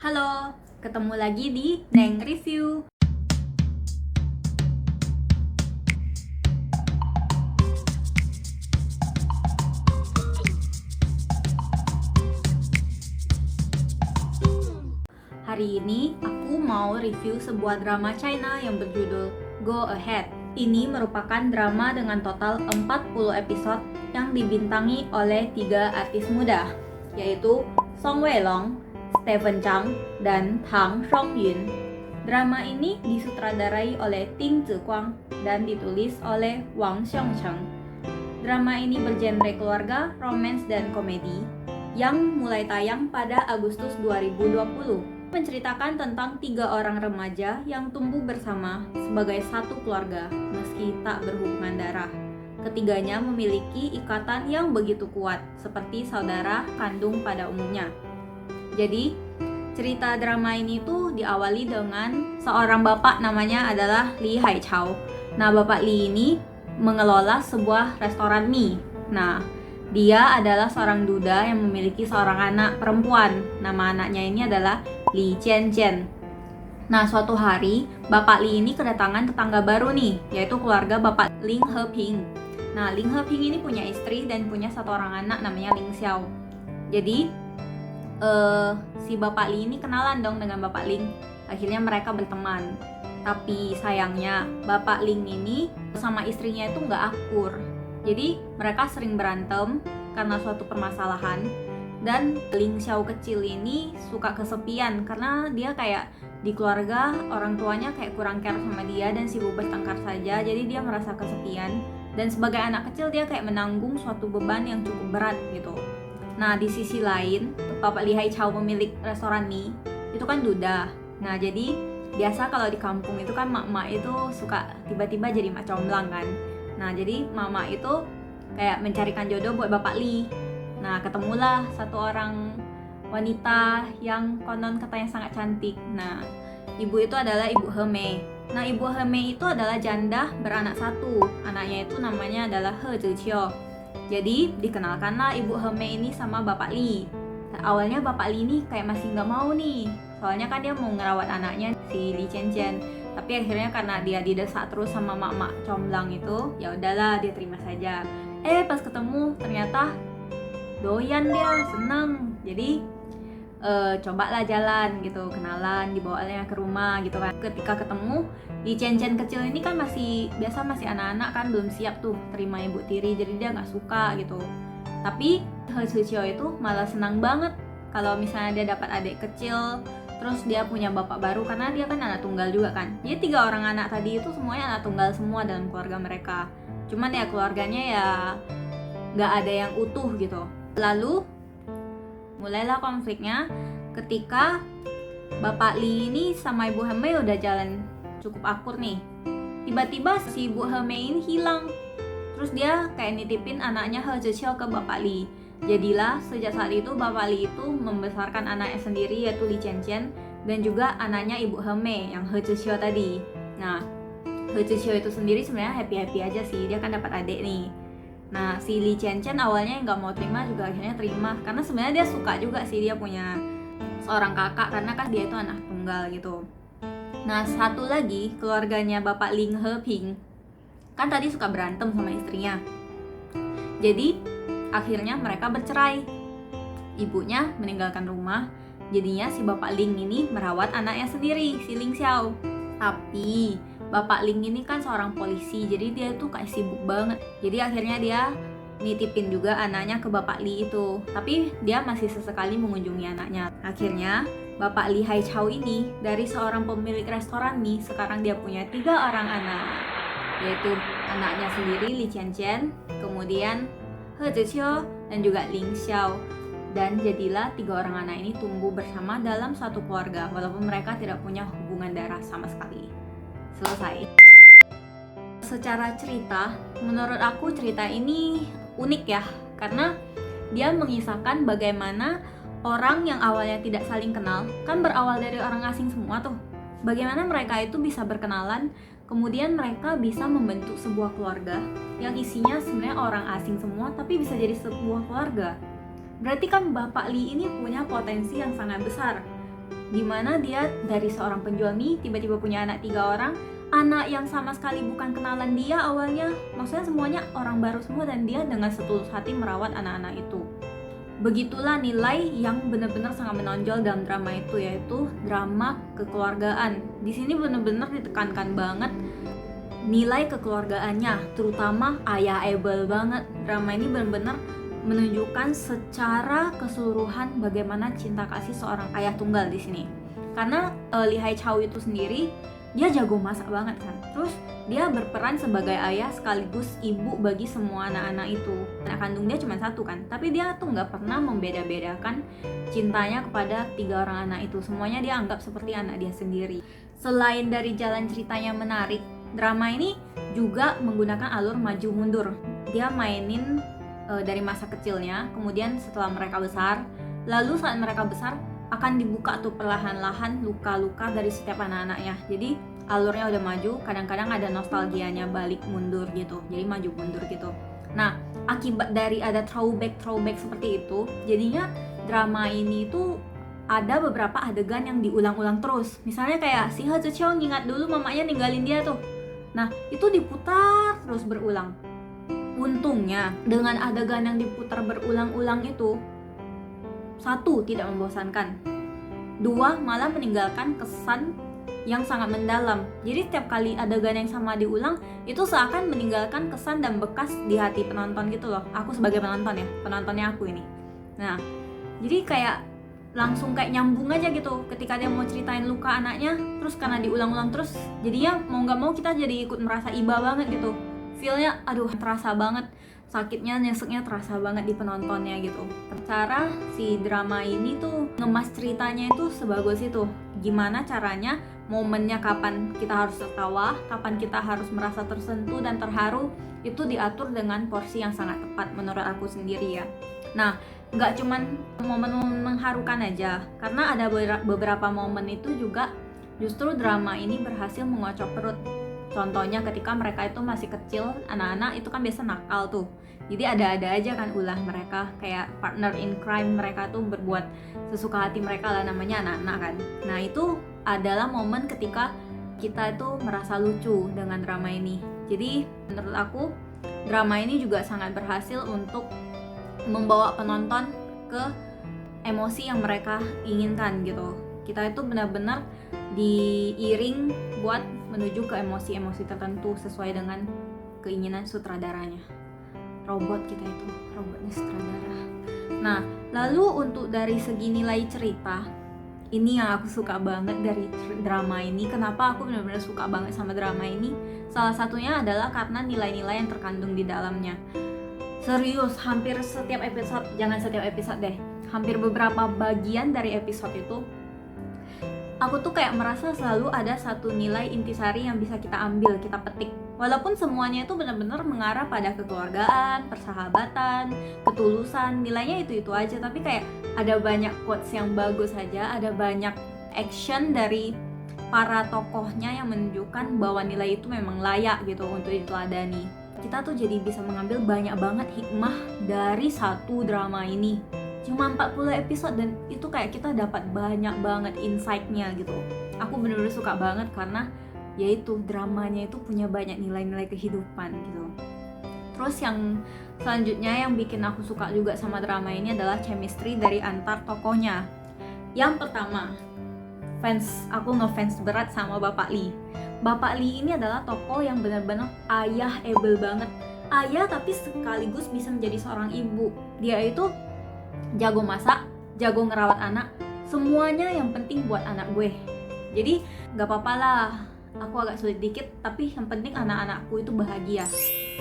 Halo, ketemu lagi di Neng Review. Hari ini aku mau review sebuah drama China yang berjudul Go Ahead. Ini merupakan drama dengan total 40 episode yang dibintangi oleh 3 artis muda, yaitu Song Weilong, Stephen Chang, dan Tang Songyun. Drama ini disutradarai oleh Ding Ziguang dan ditulis oleh Wang Xiongcheng. Drama ini bergenre keluarga, romance, dan komedi yang mulai tayang pada Agustus 2020. Menceritakan tentang 3 orang remaja yang tumbuh bersama sebagai satu keluarga meski tak berhubungan darah. Ketiganya memiliki ikatan yang begitu kuat, seperti saudara kandung pada umumnya. Jadi, cerita drama ini tuh diawali dengan seorang bapak namanya adalah Li Haichao. Nah, Bapak Li ini mengelola sebuah restoran mie. Nah, dia adalah seorang duda yang memiliki seorang anak perempuan. Nama anaknya ini adalah Li Jianjian. Nah, suatu hari Bapak Li ini kedatangan tetangga baru nih, yaitu keluarga Bapak Ling Heping. Nah, Ling Heping ini punya istri dan punya satu orang anak namanya Ling Xiao. Jadi, si Bapak Li ini kenalan dong dengan Bapak Ling. Akhirnya mereka berteman. Tapi sayangnya Bapak Ling ini sama istrinya itu nggak akur. Jadi mereka sering berantem karena suatu permasalahan. Dan Ling Xiao kecil ini suka kesepian karena dia kayak di keluarga orang tuanya kayak kurang care sama dia dan sibuk bertengkar saja. Jadi dia merasa kesepian. Dan sebagai anak kecil dia kayak menanggung suatu beban yang cukup berat gitu. Nah, di sisi lain, Bapak Li Haichao pemilik restoran mie itu kan duda. Nah, jadi biasa kalau di kampung itu kan mak-mak itu suka tiba-tiba jadi mak comblang kan. Nah, jadi mama itu kayak mencarikan jodoh buat Bapak Li. Nah, ketemulah satu orang wanita yang konon katanya sangat cantik. Nah, ibu itu adalah Ibu Heme. Nah, Ibu Heme itu adalah janda beranak satu. Anaknya itu namanya adalah He Zhiqiu. Jadi, dikenalkanlah Ibu Heme ini sama Bapak Li. Nah, awalnya Bapak Li ini kayak masih nggak mau nih. Soalnya kan dia mau ngerawat anaknya si Li Jianjian. Tapi akhirnya karena dia didesak terus sama mak-mak comblang itu, ya udahlah dia terima saja. Pas ketemu ternyata doyan dia, senang. Jadi cobalah jalan gitu, kenalan, dibawalah ke rumah gitu kan. Ketika ketemu, Li Jianjian kecil ini kan masih anak-anak kan, belum siap tuh terima ibu tiri, jadi dia nggak suka gitu. Tapi He Zhiqiu itu malah senang banget kalau misalnya dia dapat adik kecil, terus dia punya bapak baru karena dia kan anak tunggal juga kan. Jadi 3 orang anak tadi itu semuanya anak tunggal semua dalam keluarga mereka. Cuman ya keluarganya ya nggak ada yang utuh gitu. Lalu mulailah konfliknya ketika Bapak Li ini sama Ibu Heme udah jalan cukup akur nih. Tiba-tiba si Ibu Heme ini hilang. Terus dia kayak nitipin anaknya He Zhiqiu ke Bapak Li. Jadilah sejak saat itu Bapak Li itu membesarkan anaknya sendiri yaitu Li Jianjian dan juga anaknya Ibu Heme yang He Zhiqiu tadi. Nah, He Zhiqiu itu sendiri sebenarnya happy-happy aja sih, dia kan dapat adik nih. Nah, si Li Jianjian awalnya nggak mau terima juga akhirnya terima karena sebenarnya dia suka juga sih dia punya seorang kakak karena kan dia itu anak tunggal gitu. Nah, satu lagi keluarganya Bapak Ling Heping kan tadi suka berantem sama istrinya. Jadi akhirnya mereka bercerai. Ibunya meninggalkan rumah, jadinya si Bapak Ling ini merawat anaknya sendiri, si Ling Xiao. Tapi Bapak Ling ini kan seorang polisi, jadi dia tuh kayak sibuk banget. Jadi akhirnya dia nitipin juga anaknya ke Bapak Li itu. Tapi dia masih sesekali mengunjungi anaknya. Akhirnya Bapak Li Haichao ini dari seorang pemilik restoran mie, sekarang dia punya 3 orang anak, yaitu anaknya sendiri Li Jianjian, kemudian He Zhiqiu dan juga Ling Xiao. Dan jadilah 3 orang anak ini tumbuh bersama dalam suatu keluarga walaupun mereka tidak punya hubungan darah sama sekali. Selesai. Secara cerita, menurut aku cerita ini unik ya, karena dia mengisahkan bagaimana orang yang awalnya tidak saling kenal, kan berawal dari orang asing semua tuh. Bagaimana mereka itu bisa berkenalan, kemudian mereka bisa membentuk sebuah keluarga yang isinya sebenarnya orang asing semua tapi bisa jadi sebuah keluarga. Berarti kan Bapak Li ini punya potensi yang sangat besar. Dimana dia dari seorang penjual mie tiba-tiba punya anak 3 orang, anak yang sama sekali bukan kenalan dia awalnya, maksudnya semuanya orang baru semua, dan dia dengan setulus hati merawat anak-anak itu. Begitulah nilai yang benar-benar sangat menonjol dalam drama itu, yaitu drama kekeluargaan. Di sini benar-benar ditekankan banget nilai kekeluargaannya, terutama ayah Abel banget. Drama ini benar-benar menunjukkan secara keseluruhan bagaimana cinta kasih seorang ayah tunggal di sini. Karena Lee Hai Chow itu sendiri dia jago masak banget kan. Terus dia berperan sebagai ayah sekaligus ibu bagi semua anak-anak itu. Anak kandung dia cuma satu kan, tapi dia tuh nggak pernah membeda-bedakan cintanya kepada 3 orang anak itu. Semuanya dia anggap seperti anak dia sendiri. Selain dari jalan ceritanya menarik, drama ini juga menggunakan alur maju mundur. Dia mainin dari masa kecilnya, kemudian setelah mereka besar, lalu saat mereka besar akan dibuka tuh perlahan-lahan luka-luka dari setiap anak-anaknya. Jadi alurnya udah maju, kadang-kadang ada nostalgianya balik mundur gitu, jadi maju mundur gitu. Nah, akibat dari ada throwback seperti itu, jadinya drama ini tuh ada beberapa adegan yang diulang-ulang terus. Misalnya kayak si He Zhiqiu ngingat dulu mamanya ninggalin dia tuh. Nah, itu diputar terus berulang. Untungnya dengan adegan yang diputar berulang-ulang itu, 1, tidak membosankan, 2, malah meninggalkan kesan yang sangat mendalam. Jadi setiap kali adegan yang sama diulang, itu seakan meninggalkan kesan dan bekas di hati penonton gitu loh. Aku sebagai penonton ya, penontonnya aku ini. Nah, jadi kayak langsung kayak nyambung aja gitu. Ketika dia mau ceritain luka anaknya, terus karena diulang-ulang terus, jadinya mau gak mau kita jadi ikut merasa iba banget gitu. Feel-nya aduh terasa banget, sakitnya, nyeseknya terasa banget di penontonnya gitu. Cara si drama ini tuh ngemas ceritanya itu sebagus itu. Gimana caranya, momennya kapan kita harus tertawa, kapan kita harus merasa tersentuh dan terharu, itu diatur dengan porsi yang sangat tepat menurut aku sendiri ya. Nah, nggak cuman momen-momen mengharukan aja, karena ada beberapa momen itu juga justru drama ini berhasil mengocok perut. Contohnya ketika mereka itu masih kecil, anak-anak itu kan biasa nakal tuh. Jadi ada-ada aja kan ulah mereka, kayak partner in crime mereka tuh berbuat sesuka hati mereka lah, namanya anak-anak kan. Nah, itu adalah momen ketika kita itu merasa lucu dengan drama ini. Jadi menurut aku drama ini juga sangat berhasil untuk membawa penonton ke emosi yang mereka inginkan gitu. Kita itu benar-benar diiring buat menuju ke emosi-emosi tertentu sesuai dengan keinginan sutradaranya. Robot kita itu, robotnya sutradara. Nah, lalu untuk dari segi nilai cerita, ini yang aku suka banget dari drama ini. Kenapa aku benar-benar suka banget sama drama ini? Salah satunya adalah karena nilai-nilai yang terkandung di dalamnya. Serius, hampir setiap episode, jangan setiap episode deh, hampir beberapa bagian dari episode itu, aku tuh kayak merasa selalu ada satu nilai intisari yang bisa kita ambil, kita petik. Walaupun semuanya itu benar-benar mengarah pada kekeluargaan, persahabatan, ketulusan, nilainya itu-itu aja. Tapi kayak ada banyak quotes yang bagus aja, ada banyak action dari para tokohnya yang menunjukkan bahwa nilai itu memang layak gitu untuk diteladani. Kita tuh jadi bisa mengambil banyak banget hikmah dari satu drama ini. Cuma 40 episode dan itu kayak kita dapat banyak banget insight-nya gitu. Aku bener-bener suka banget karena yaitu dramanya itu punya banyak nilai-nilai kehidupan gitu. Terus yang selanjutnya yang bikin aku suka juga sama drama ini adalah chemistry dari antar tokohnya. Yang pertama, aku ngefans berat sama Bapak Lee. Bapak Lee ini adalah tokoh yang benar-benar ayah Abel banget. Ayah tapi sekaligus bisa menjadi seorang ibu. Dia itu jago masak, jago ngerawat anak, semuanya yang penting buat anak gue. Jadi gak apa-apa lah, aku agak sulit dikit, tapi yang penting anak-anakku itu bahagia.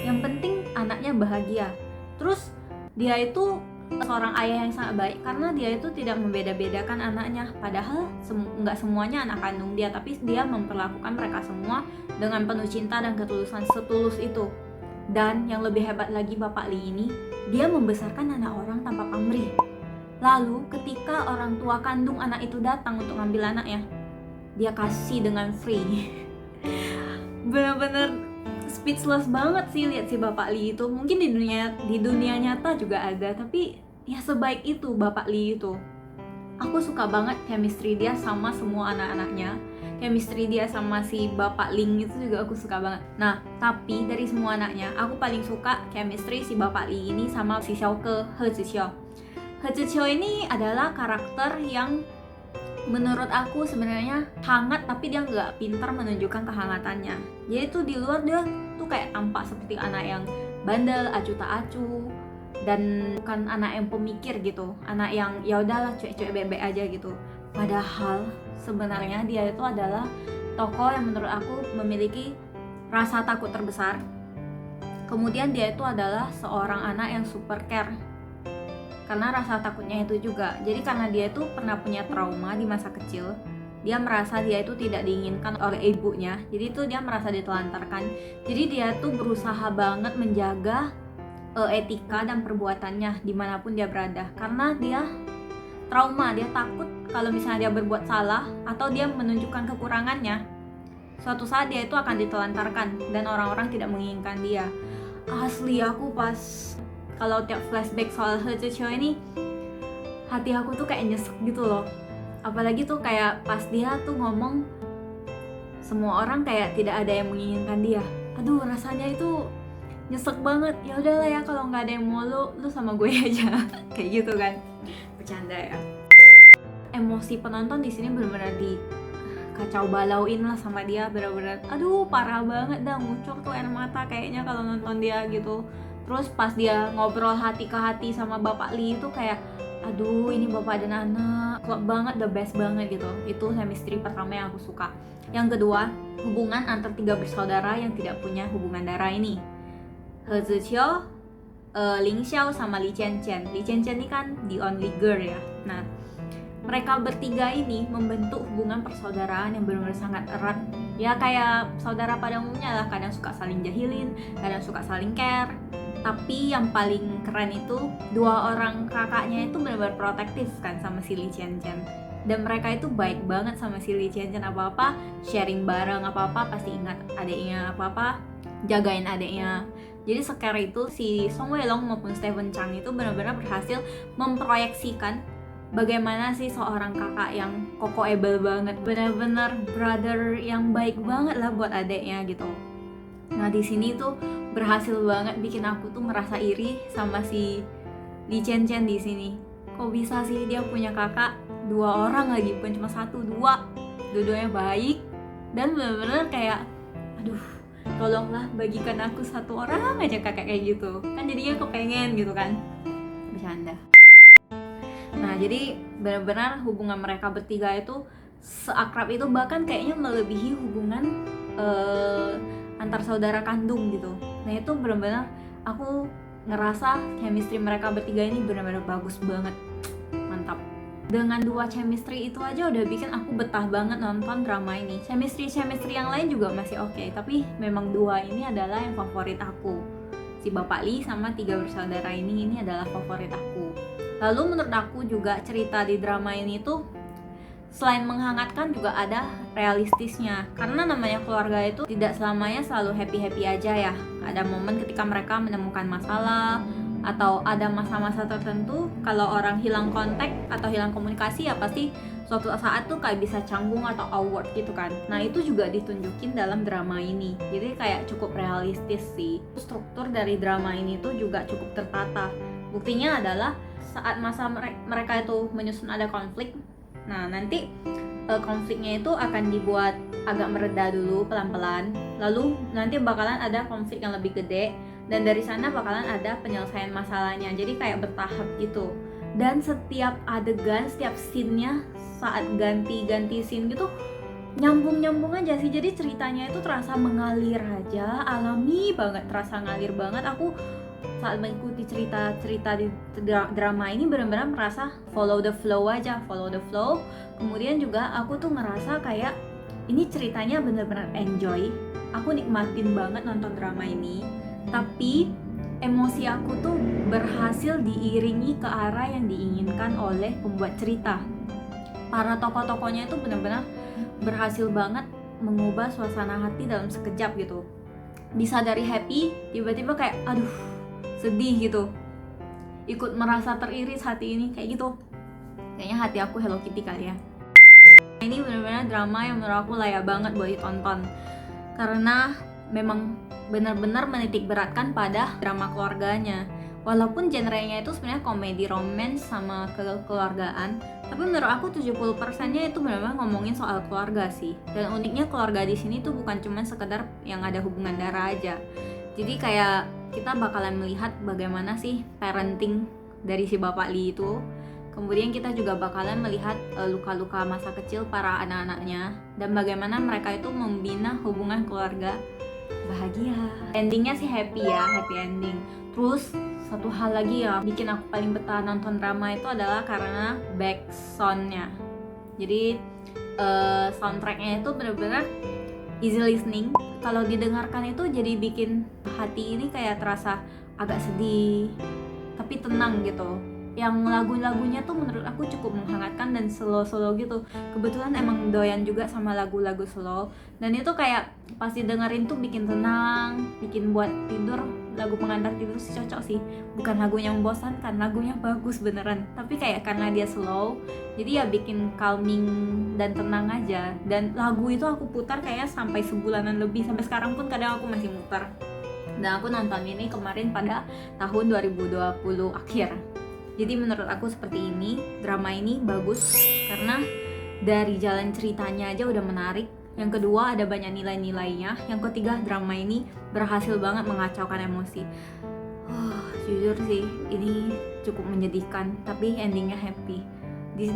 Yang penting anaknya bahagia. Terus dia itu seorang ayah yang sangat baik karena dia itu tidak membeda-bedakan anaknya. Padahal nggak semuanya anak kandung dia, tapi dia memperlakukan mereka semua dengan penuh cinta dan ketulusan, setulus itu. Dan yang lebih hebat lagi Bapak Lee ini, dia membesarkan anak orang tanpa pamrih. Lalu ketika orang tua kandung anak itu datang untuk ngambil anaknya, dia kasih dengan free. Bener-bener speechless banget sih lihat si Bapak Lee itu. Mungkin di dunia nyata juga ada, tapi ya sebaik itu Bapak Lee itu. Aku suka banget chemistry dia sama semua anak-anaknya. Chemistry dia sama si Bapak Ling itu juga aku suka banget. Nah, tapi dari semua anaknya, aku paling suka chemistry si Bapak Ling ini sama si Xiaoke, He Zixiao. He Zixiao ini adalah karakter yang menurut aku sebenarnya hangat, tapi dia nggak pintar menunjukkan kehangatannya. Jadi tuh di luar dia tuh kayak tampak seperti anak yang bandel, acuh tak acuh, dan bukan anak yang pemikir gitu, anak yang ya udahlah cuek-cuek bebek aja gitu. Padahal sebenarnya dia itu adalah tokoh yang menurut aku memiliki rasa takut terbesar. Kemudian dia itu adalah seorang anak yang super care karena rasa takutnya itu juga. Jadi karena dia itu pernah punya trauma di masa kecil, dia merasa dia itu tidak diinginkan oleh ibunya, jadi itu dia merasa ditelantarkan. Jadi dia tuh berusaha banget menjaga etika dan perbuatannya dimanapun dia berada, karena dia trauma, dia takut kalau misalnya dia berbuat salah atau dia menunjukkan kekurangannya, suatu saat dia itu akan ditelantarkan dan orang-orang tidak menginginkan dia. Asli aku pas kalau tiap flashback soal He Zixiao ini, hati aku tuh kayak nyesek gitu loh. Apalagi tuh kayak pas dia tuh ngomong semua orang kayak tidak ada yang menginginkan dia. Aduh, rasanya itu nyesek banget. Ya udahlah ya, kalau nggak ada yang mau lu sama gue aja. Kayak gitu kan. Bercanda ya. Emosi penonton di sini benar-benar di kacau balauin lah sama dia, benar-benar aduh parah banget dah, ngucur tuh air mata kayaknya kalau nonton dia gitu. Terus pas dia ngobrol hati ke hati sama Bapak Lee itu kayak aduh ini bapak dan anak klop banget, the best banget gitu. Itu chemistry pertama yang aku suka. Yang kedua, hubungan antar tiga bersaudara yang tidak punya hubungan darah ini, He Zixiao, Ling Xiao sama Li Qianqian. Li Qianqian ini kan the only girl ya. Nah, mereka bertiga ini membentuk hubungan persaudaraan yang benar-benar sangat erat. Ya kayak saudara pada umumnya lah, kadang suka saling jahilin, kadang suka saling care. Tapi yang paling keren itu dua orang kakaknya itu benar-benar protektif kan sama si Li Qianqian. Dan mereka itu baik banget sama si Li Qianqian, apa-apa sharing bareng, apa-apa pasti ingat adiknya, apa-apa jagain adiknya. Jadi sekira itu si Song Weilong maupun Stephen Chang itu benar-benar berhasil memproyeksikan bagaimana sih seorang kakak yang kokoable banget, benar-benar brother yang baik banget lah buat adiknya gitu. Nah di sini tuh berhasil banget bikin aku tuh merasa iri sama si Li Qianqian di sini. Kok bisa sih dia punya kakak dua orang lagi, bukan cuma satu, dua, dua-duanya baik dan benar-benar kayak aduh tolonglah bagikan aku satu orang aja kakak kayak gitu kan, jadinya kepengen gitu kan. Bercanda. Nah jadi benar-benar hubungan mereka bertiga itu seakrab itu, bahkan kayaknya melebihi hubungan antar saudara kandung gitu. Nah itu benar-benar aku ngerasa chemistry mereka bertiga ini benar-benar bagus banget, mantap. Dengan dua chemistry itu aja udah bikin aku betah banget nonton drama ini. Chemistry yang lain juga masih oke, tapi memang dua ini adalah yang favorit aku. Si Bapak Lee sama tiga bersaudara ini adalah favorit aku. Lalu menurut aku juga cerita di drama ini tuh selain menghangatkan juga ada realistisnya, karena namanya keluarga itu tidak selamanya selalu happy-happy aja ya. Ada momen ketika mereka menemukan masalah atau ada masa-masa tertentu kalau orang hilang kontak atau hilang komunikasi ya pasti suatu saat tuh kayak bisa canggung atau awkward gitu kan. Nah itu juga ditunjukin dalam drama ini, jadi kayak cukup realistis sih. Struktur dari drama ini tuh juga cukup tertata. Buktinya adalah saat masa mereka itu menyusun ada konflik, nah nanti konfliknya itu akan dibuat agak mereda dulu pelan-pelan, lalu nanti bakalan ada konflik yang lebih gede dan dari sana bakalan ada penyelesaian masalahnya, jadi kayak bertahap gitu. Dan setiap adegan, setiap scene-nya saat ganti scene gitu nyambung aja sih, jadi ceritanya itu terasa mengalir aja, alami banget, terasa ngalir banget. Aku saat mengikuti cerita di drama ini benar-benar merasa follow the flow. Kemudian juga aku tuh ngerasa kayak ini ceritanya benar-benar enjoy, aku nikmatin banget nonton drama ini. Tapi emosi aku tuh berhasil diiringi ke arah yang diinginkan oleh pembuat cerita. Para tokoh-tokohnya itu benar-benar berhasil banget mengubah suasana hati dalam sekejap gitu. Bisa dari happy tiba-tiba kayak aduh sedih gitu, ikut merasa teriris hati ini kayak gitu. Kayaknya hati aku Hello Kitty kali ya. Ini benar-benar drama yang menurut aku layak banget buat ditonton, karena memang benar-benar menitik beratkan pada drama keluarganya. Walaupun genrenya itu sebenarnya komedi romance sama kekeluargaan, tapi menurut aku 70%-nya itu benar-benar ngomongin soal keluarga sih. Dan uniknya keluarga di sini tuh bukan cuma sekedar yang ada hubungan darah aja. Jadi kayak kita bakalan melihat bagaimana sih parenting dari si Bapak Lee itu. Kemudian kita juga bakalan melihat luka-luka masa kecil para anak-anaknya dan bagaimana mereka itu membina hubungan keluarga bahagia. Endingnya sih happy ya, happy ending. Terus satu hal lagi ya bikin aku paling betah nonton drama itu adalah karena back soundnya. Jadi soundtracknya itu benar-benar easy listening. Kalau didengarkan itu jadi bikin hati ini kayak terasa agak sedih tapi tenang gitu. Yang lagu-lagunya tuh menurut aku cukup menghangatkan dan slow-slow gitu. Kebetulan emang doyan juga sama lagu-lagu slow, dan itu kayak pasti dengerin tuh bikin tenang, bikin buat tidur. Lagu pengantar tidur sih cocok sih. Bukan lagunya membosankan, lagunya bagus beneran, tapi kayak karena dia slow jadi ya bikin calming dan tenang aja. Dan lagu itu aku putar kayak sampai sebulanan lebih, sampai sekarang pun kadang aku masih muter. Dan aku nonton ini kemarin pada tahun 2020 akhir. Jadi menurut aku seperti ini, drama ini bagus karena dari jalan ceritanya aja udah menarik. Yang kedua ada banyak nilai-nilainya. Yang ketiga drama ini berhasil banget mengacaukan emosi. Jujur sih ini cukup menyedihkan, tapi endingnya happy.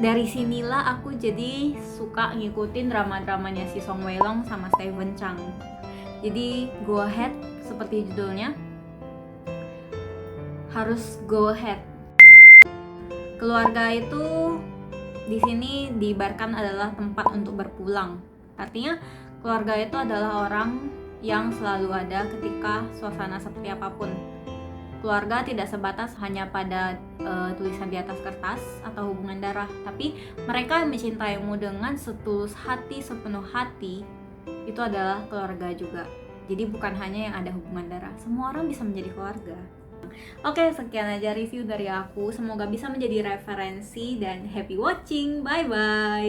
Dari sinilah aku jadi suka ngikutin drama-dramanya si Song Wei Long sama Stephen Chow. Jadi go ahead seperti judulnya, harus go ahead. Keluarga itu di sini diibaratkan adalah tempat untuk berpulang. Artinya keluarga itu adalah orang yang selalu ada ketika suasana seperti apapun. Keluarga tidak sebatas hanya pada tulisan di atas kertas atau hubungan darah, tapi mereka yang mencintaimu dengan setulus hati, sepenuh hati, itu adalah keluarga juga. Jadi bukan hanya yang ada hubungan darah, semua orang bisa menjadi keluarga. Oke, sekian aja review dari aku. Semoga bisa menjadi referensi dan happy watching. Bye bye.